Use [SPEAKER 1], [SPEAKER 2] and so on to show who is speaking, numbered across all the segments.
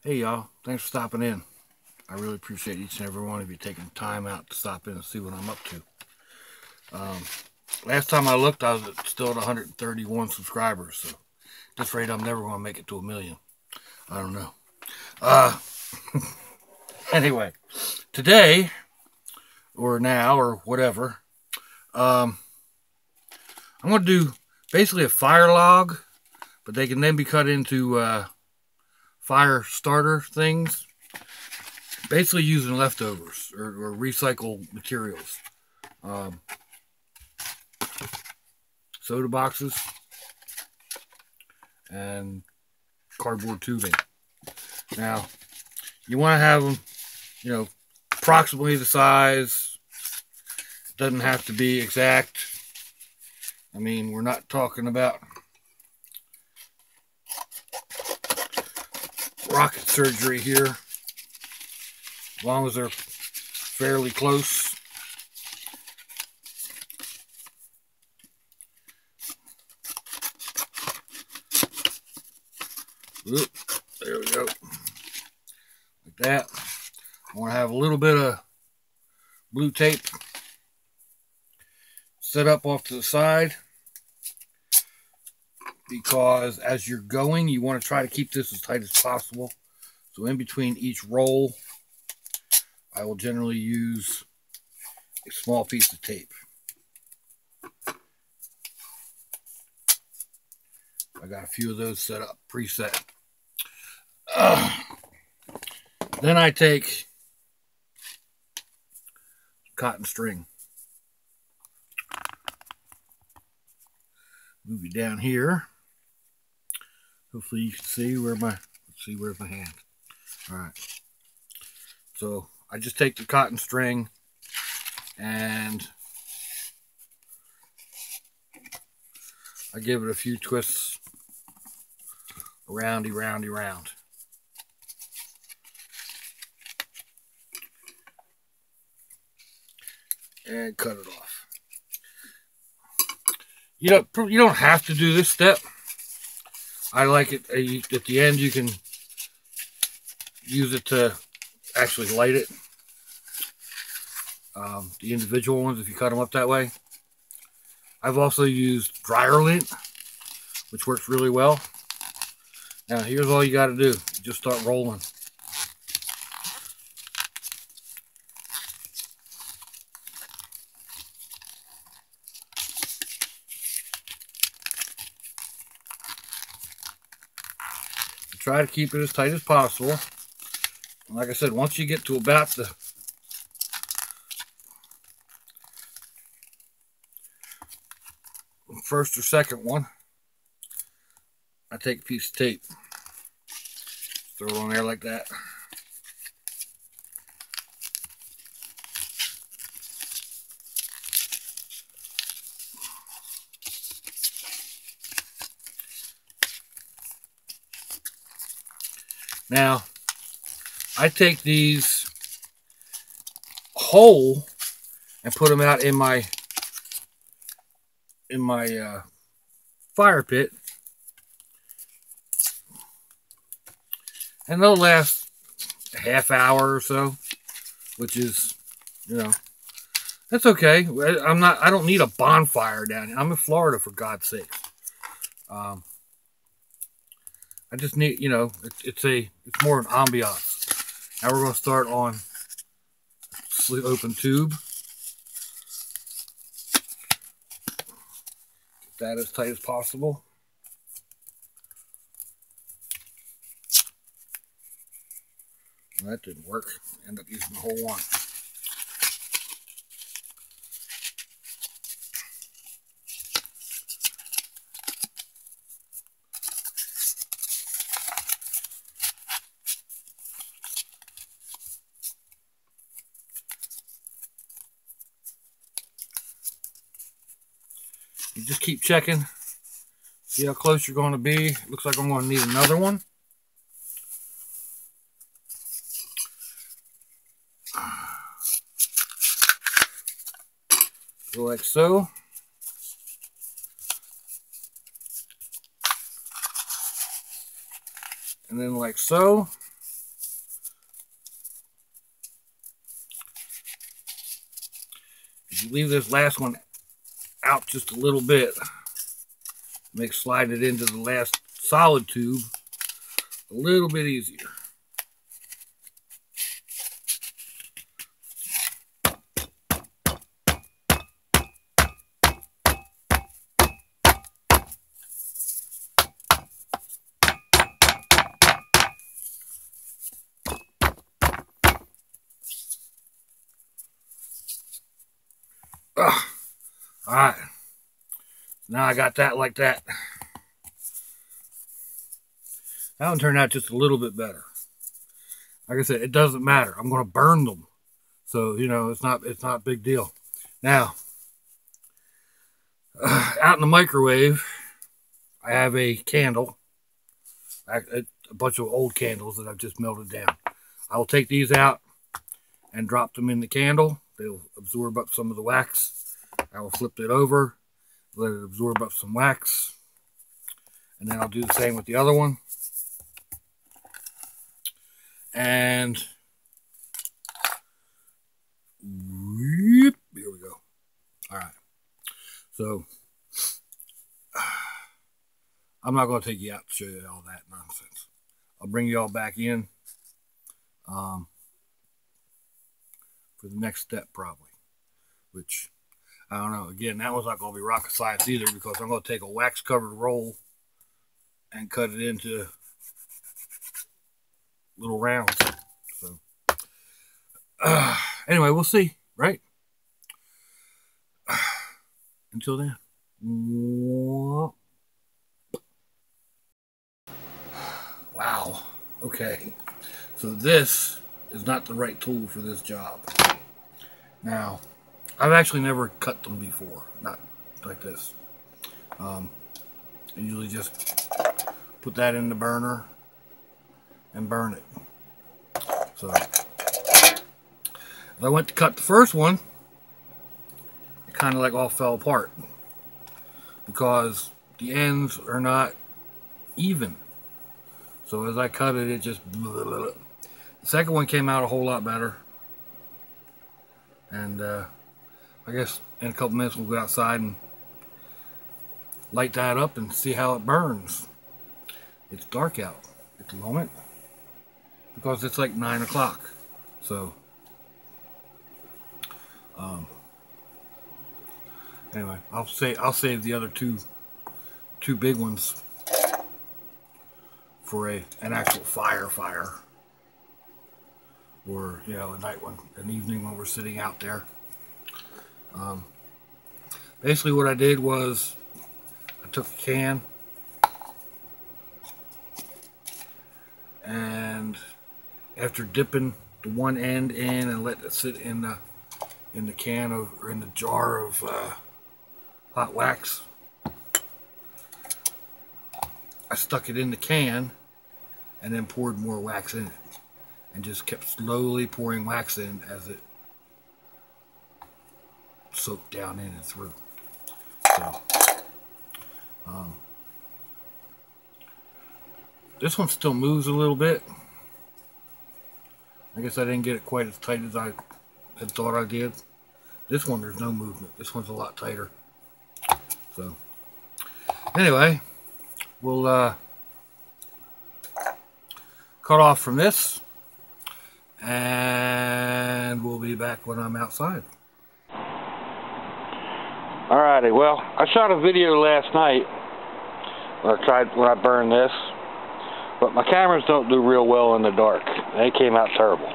[SPEAKER 1] Hey y'all, thanks for stopping in. I really appreciate each and every one of you taking time out to stop in and see what I'm up to. Last time I looked, I was still at 131 subscribers, so at this rate, I'm never going to make it to 1,000,000. I don't know. Anyway, today, or now, or whatever, I'm going to do basically a fire log, but they can then be cut into fire starter things, basically using leftovers or recycled materials. Soda boxes and cardboard tubing. Now, you want to have them, approximately the size. Doesn't have to be exact. I mean, we're not talking about rocket surgery here. As long as they're fairly close. Oop, there we go. Like that. I want to have a little bit of blue tape set up off to the side, because as you're going, you want to try to keep this as tight as possible. So in between each roll, I will generally use a small piece of tape. I got a few of those set up, preset. Then I take cotton string. Move it down here. Hopefully you can see where's my hand. All right. So I just take the cotton string and I give it a few twists, roundy, round. And cut it off. You don't have to do this step. I like it at the end. You can use it to actually light it. The individual ones, if you cut them up that way. I've also used dryer lint, which works really well. Now, here's all you got to do. You just start rolling. Try to keep it as tight as possible. Like I said, once you get to about the first or second one, I take a piece of tape, throw it on there like that. Now, I take these whole and put them out in my fire pit, and they'll last a half hour or so, which is, that's okay. I don't need a bonfire down here. I'm in Florida, for God's sake. I just need, it's more an ambiance. Now we're going to start on open tube. Get that as tight as possible. Well, that didn't work. End up using the whole one. You just keep checking, see how close you're going to be. Looks like I'm going to need another one. Go like so. And then like so. you leave this last one out just a little bit, slide it into the last solid tube a little bit easier. Alright, now I got that like that. That one turned out just a little bit better. Like I said, it doesn't matter. I'm going to burn them. So, you know, it's not a big deal. Now, out in the microwave, I have a candle. A bunch of old candles that I've just melted down. I will take these out and drop them in the candle. They'll absorb up some of the wax. I will flip it over, let it absorb up some wax, and then I'll do the same with the other one. And here we go. All right. So I'm not going to take you out to show you all that nonsense. I'll bring you all back in for the next step probably, which I don't know. Again, that one's not going to be rocket science either, because I'm going to take a wax covered roll and cut it into little rounds. So anyway, we'll see, right? Until then. Wow. Okay. So this is not the right tool for this job. Now, I've actually never cut them before, not like this. I usually just put that in the burner and burn it. So, if I went to cut the first one, it kind of like all fell apart because the ends are not even. So as I cut it, it just blah, blah, blah. The second one came out a whole lot better. And I guess in a couple minutes we'll go outside and light that up and see how it burns. It's dark out at the moment because it's like 9 o'clock. So anyway, I'll save the other two big ones for an actual fire, or you know, an evening when we're sitting out there. Basically what I did was I took a can and after dipping the one end in and let it sit in the can or in the jar of hot wax, I stuck it in the can and then poured more wax in it and just kept slowly pouring wax in as it soaked down in and through. So this one still moves a little bit. I guess I didn't get it quite as tight as I had thought I did. This one, there's no movement. This one's a lot tighter. So anyway, we'll cut off from this and we'll be back when I'm outside. Alrighty, well, I shot a video last night when I burned this, but my cameras don't do real well in the dark. They came out terrible.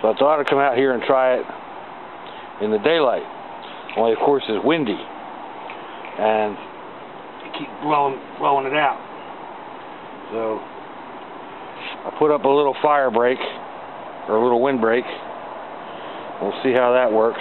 [SPEAKER 1] So I thought I'd come out here and try it in the daylight. Only, of course, it's windy, and it keeps blowing it out. So I put up a little fire break, or a little wind break. We'll see how that works.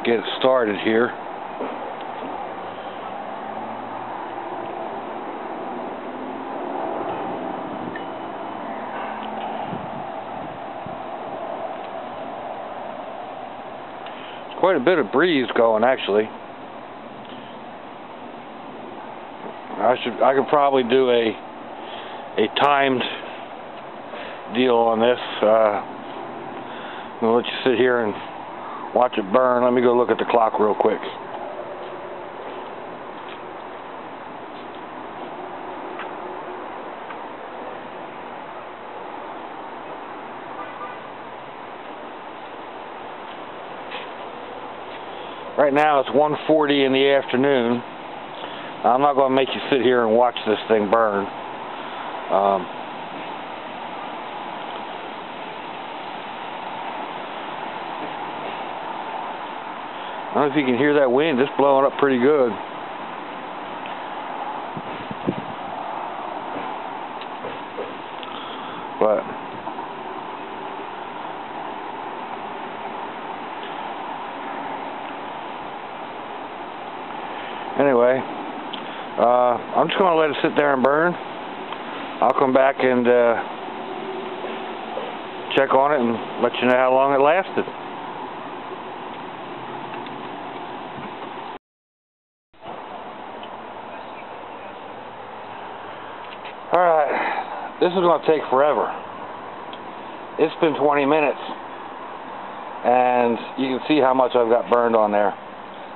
[SPEAKER 1] Get it started here. There's quite a bit of breeze going, actually. I could probably do a timed deal on this. gonna let you sit here and watch it burn. Let me go look at the clock real quick. Right now it's 1:40 in the afternoon. I'm not going to make you sit here and watch this thing burn. I don't know if you can hear that wind. It's blowing up pretty good. But anyway, I'm just going to let it sit there and burn. I'll come back and check on it and let you know how long it lasted. Alright, this is going to take forever. It's been 20 minutes, and you can see how much I've got burned on there.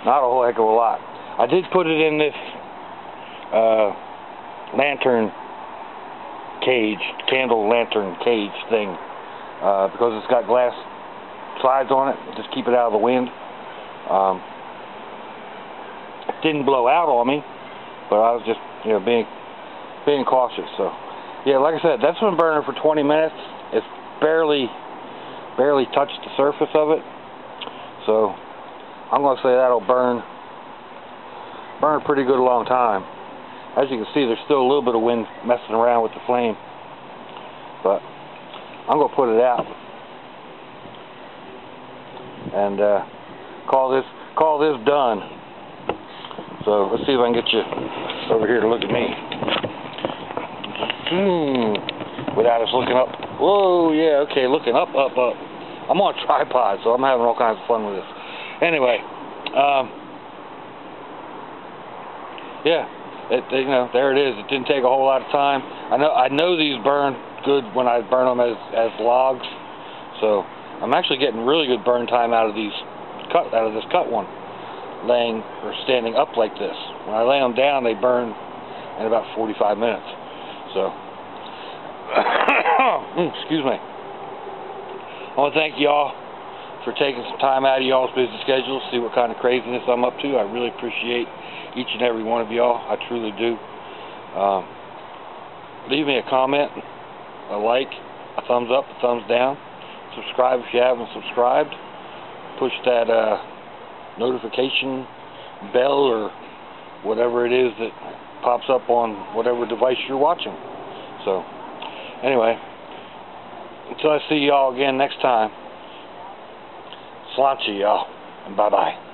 [SPEAKER 1] Not a whole heck of a lot. I did put it in this lantern cage, candle lantern cage thing, because it's got glass sides on it, just keep it out of the wind. It didn't blow out on me, but I was just, you know, being cautious. So yeah, like I said, that's been burning for 20 minutes. It's barely touched the surface of it, so I'm going to say that'll burn a pretty good long time. As you can see, there's still a little bit of wind messing around with the flame, but I'm going to put it out and call this done. So let's see if I can get you over here to look at me without us looking up. Whoa, yeah, okay, looking up. I'm on a tripod, so I'm having all kinds of fun with this. Anyway, yeah, you know, there it is. It didn't take a whole lot of time. I know these burn good when I burn them as logs, so I'm actually getting really good burn time out of this cut one, laying or standing up like this. When I lay them down, they burn in about 45 minutes. So, excuse me. I want to thank y'all for taking some time out of y'all's busy schedule to see what kind of craziness I'm up to. I really appreciate each and every one of y'all. I truly do. Leave me a comment, a like, a thumbs up, a thumbs down. Subscribe if you haven't subscribed. Push that notification bell or whatever it is that pops up on whatever device you're watching. So, anyway, until I see y'all again next time, sláinte y'all, and bye-bye.